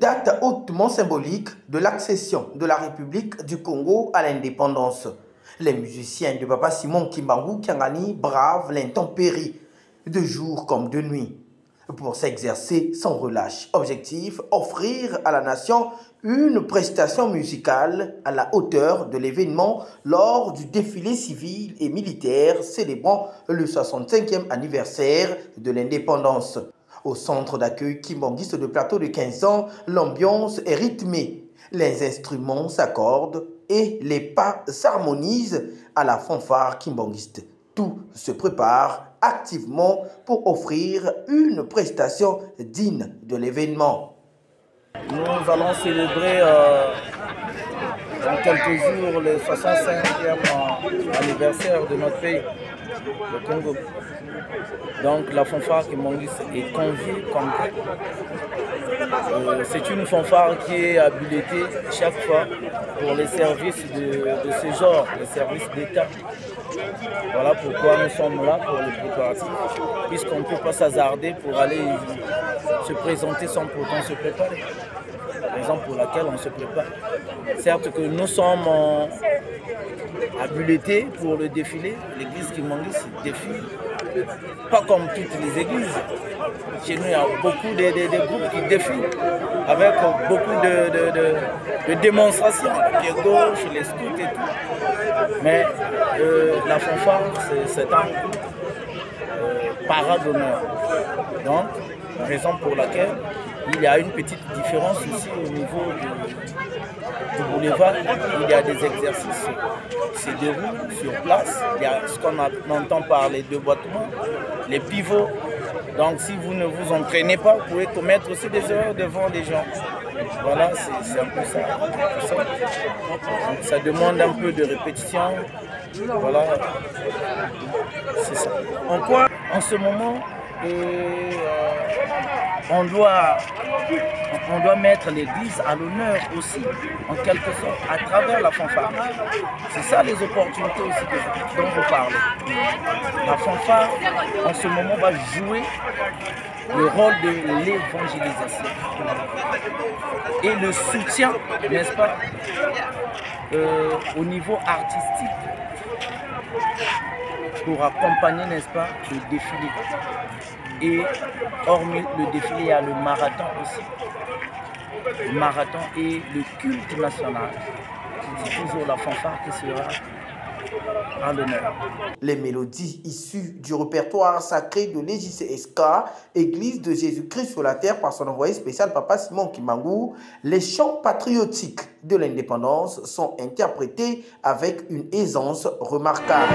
date hautement symbolique de l'accession de la République du Congo à l'indépendance. Les musiciens de Papa Simon Kimbangu Kiangani bravent l'intempérie, de jour comme de nuit, pour s'exercer sans relâche. Objectif, offrir à la nation une prestation musicale à la hauteur de l'événement lors du défilé civil et militaire célébrant le 65e anniversaire de l'indépendance. Au centre d'accueil kimbanguiste de plateau de 15 ans, l'ambiance est rythmée. Les instruments s'accordent et les pas s'harmonisent à la fanfare kimbanguiste. Tout se prépare activement pour offrir une prestation digne de l'événement. Nous allons célébrer dans quelques jours le 65e anniversaire de notre pays, le Congo. Donc la fanfare kimbanguiste est conviée comme c'est une fanfare qui est habilitée chaque fois pour les services de ce genre, les services d'État. Voilà pourquoi nous sommes là pour les préparatifs, puisqu'on ne peut pas s'hasarder pour aller se présenter sans pourtant se préparer. Raison pour laquelle on se prépare. Certes que nous sommes habilités pour le défilé, l'église kimbanguiste défile, pas comme toutes les églises. Chez nous, il y a beaucoup de groupes qui défilent avec beaucoup de démonstrations, les pieds gauche, les scouts et tout. Mais la fanfare, c'est un parade d'honneur. Donc, raison pour laquelle il y a une petite différence ici au niveau du boulevard. Il y a des exercices qui se déroulent sur place. Il y a ce qu'on entend par les déboîtements, les pivots. Donc si vous ne vous entraînez pas, vous pouvez commettre aussi des erreurs devant les gens. Voilà, c'est un peu ça. Donc, ça demande un peu de répétition. Voilà, c'est ça. En quoi, en ce moment, on doit mettre l'église à l'honneur aussi, en quelque sorte, à travers la fanfare. C'est ça les opportunités aussi dont vous parlez. La fanfare, en ce moment, va jouer le rôle de l'évangélisation et le soutien, n'est-ce pas, au niveau artistique pour accompagner, n'est-ce pas, le défilé. Et hormis le défilé, il y a le marathon aussi. Le marathon et le culte national. C'est toujours la fanfare qui sera à l'honneur. Les mélodies issues du répertoire sacré de l'EJCSK, Église de Jésus-Christ sur la terre par son envoyé spécial Papa Simon Kimbangu, les chants patriotiques de l'indépendance sont interprétés avec une aisance remarquable.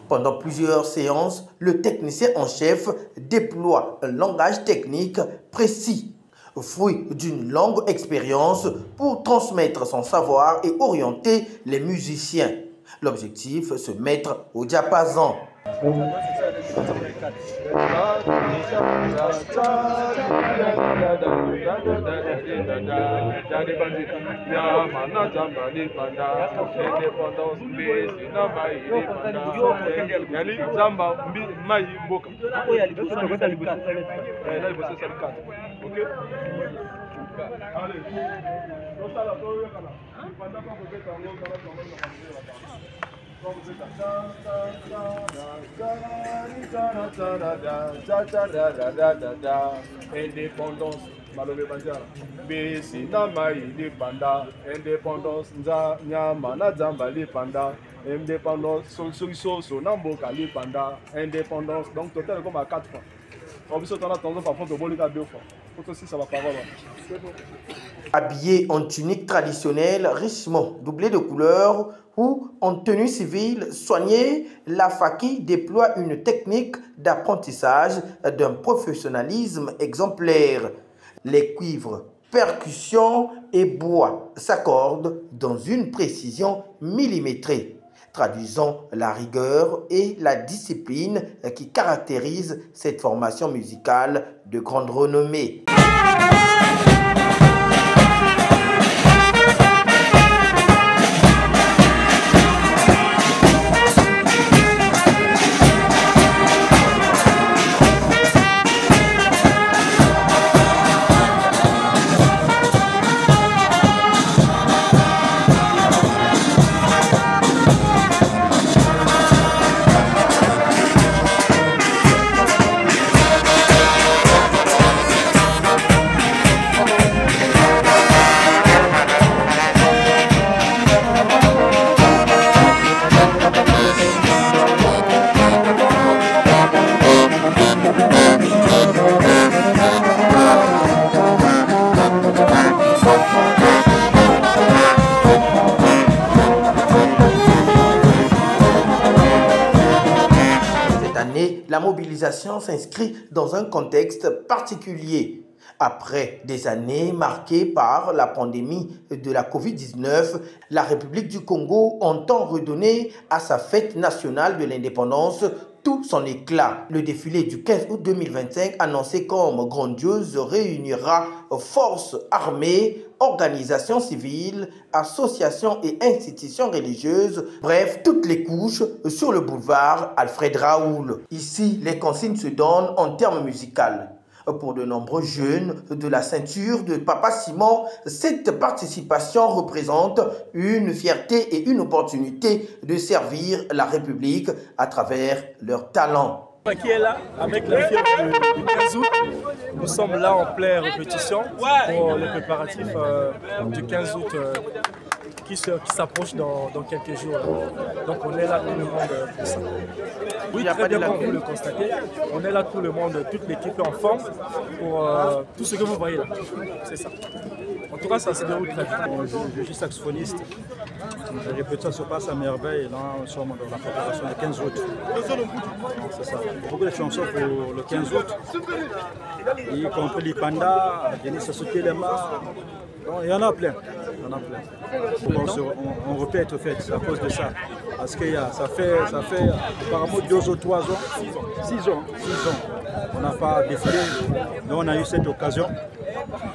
Pendant plusieurs séances, le technicien en chef déploie un langage technique précis, fruit d'une longue expérience pour transmettre son savoir et orienter les musiciens. L'objectif, se mettre au diapason. Indépendance, Malobé Bandiara. Besi Namaï Lipanda, indépendance, Nza Nyamana Zamba Lipanda, indépendance, Solution, Namboka Lipanda, indépendance, donc total comme à 4 fois. On peut se tendre tendance par contre au bolide à 2 fois. Faut aussi ça va parole. Habillés en tunique traditionnelle, richement doublée de couleurs ou en tenue civile soignée, la Faki déploie une technique d'apprentissage d'un professionnalisme exemplaire. Les cuivres, percussions et bois s'accordent dans une précision millimétrée, traduisant la rigueur et la discipline qui caractérisent cette formation musicale de grande renommée. La mobilisation s'inscrit dans un contexte particulier. Après des années marquées par la pandémie de la Covid-19, la République du Congo entend redonner à sa fête nationale de l'indépendance tout son éclat. Le défilé du 15 août 2025, annoncé comme grandiose, réunira forces armées, organisations civiles, associations et institutions religieuses, bref, toutes les couches sur le boulevard Alfred Raoul. Ici, les consignes se donnent en termes musicaux. Pour de nombreux jeunes de la ceinture de Papa Simon, cette participation représente une fierté et une opportunité de servir la République à travers leur talent. Qui est là avec la fièvre du 15 août. Nous sommes là en pleine répétition pour les préparatifs du 15 août qui s'approche dans quelques jours. Donc on est là tout le monde pour ça. Oui, très bien comme vous le constatez. On est là tout le monde, toute l'équipe est en forme pour tout ce que vous voyez là. C'est ça. En tout cas, ça se déroule très bien. Je suis saxophoniste. Les répétitions se passent à merveille. Là, nous sommes dans la préparation du 15 août. C'est ça. Beaucoup de chansons pour le 15 août. Y compris les pandas, Denis Sotelema. Il y en a plein. On répète au fait, à cause de ça. Parce que ça fait apparemment 2 ou 3 ans, 6 ans. On n'a pas défilé. Donc on a eu cette occasion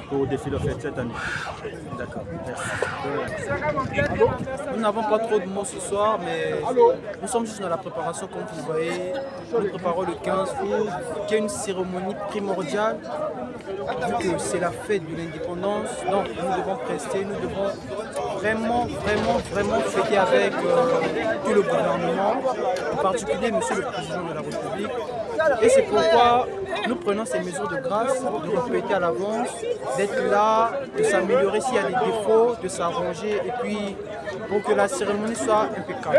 pour défiler cette année. D'accord, merci. Nous n'avons pas trop de mots ce soir, mais nous sommes juste dans la préparation, comme vous le voyez. Nous préparons le 15 août, qui est une cérémonie primordiale, vu que c'est la fête de l'indépendance. Donc nous devons prester, nous devons vraiment fêter avec tout le gouvernement, en particulier Monsieur le Président de la République. Et c'est pourquoi nous prenons ces mesures de grâce, de répéter à l'avance, d'être là, de s'améliorer s'il y a des défauts, de s'arranger et puis pour que la cérémonie soit impeccable.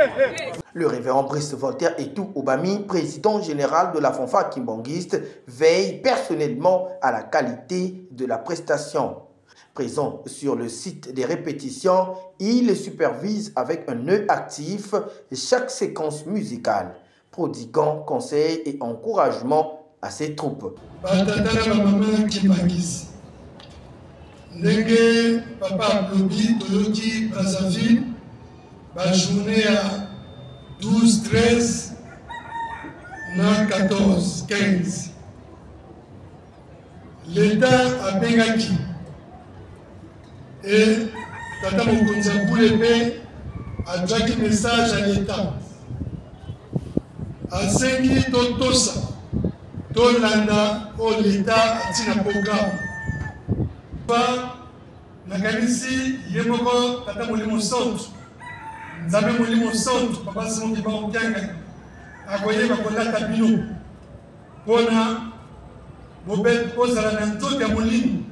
Le révérend Brice Voltaire Etou Obami, président général de la fanfare kimbanguiste, veille personnellement à la qualité de la prestation. Présent sur le site des répétitions, il supervise avec un œil actif chaque séquence musicale, prodiguant conseils et encouragement à ses troupes. Ndenge papa Lobi Toloki Brazzaville, la journée à 12, 13, 9, 14, 15. L'État a Bengaki. Et Tata Mokonza Boulepe a donné un message à l'État. A Sengi Totosa, Tolanda, l'État a dit un programme. Nakanisi yemoko tata molimo soto nzambe molimo santo papa Simon Kimbangu Kyanga akoyeba kolata bino mpona bozala na nzoto ya molimo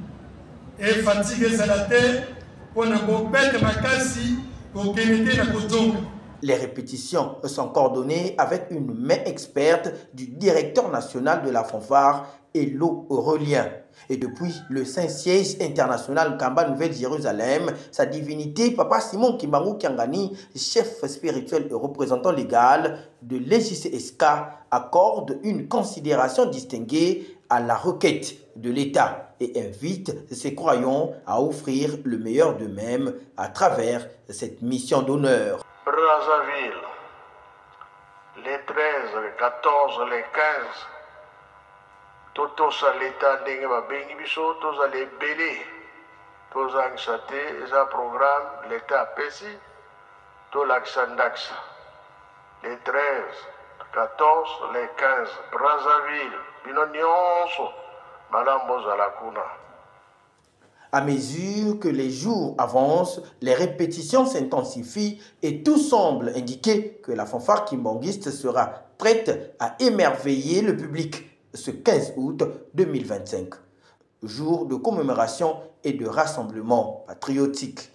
e fatigue ezala te mpona bobete makasi kokende te na kotonga. Les répétitions sont coordonnées avec une main experte du directeur national de la fanfare, Elo Relien. Et depuis le Saint-Siège international Kamba Nouvelle-Jérusalem, sa divinité, Papa Simon Kimbangu Kyangani, chef spirituel et représentant légal de l'EJCSK, accorde une considération distinguée à la requête de l'État et invite ses croyants à offrir le meilleur d'eux-mêmes à travers cette mission d'honneur. Brazzaville, les 13, les 14, les 15, tous l'État ndenge babengi biso, tous les belé, tous les eza programme l'État apesi, tous l'Axandax, les 13, 14, les 15, Brazzaville, bino nyonso, malambo za la kuna. À mesure que les jours avancent, les répétitions s'intensifient et tout semble indiquer que la fanfare kimbanguiste sera prête à émerveiller le public ce 15 août 2025, jour de commémoration et de rassemblement patriotique.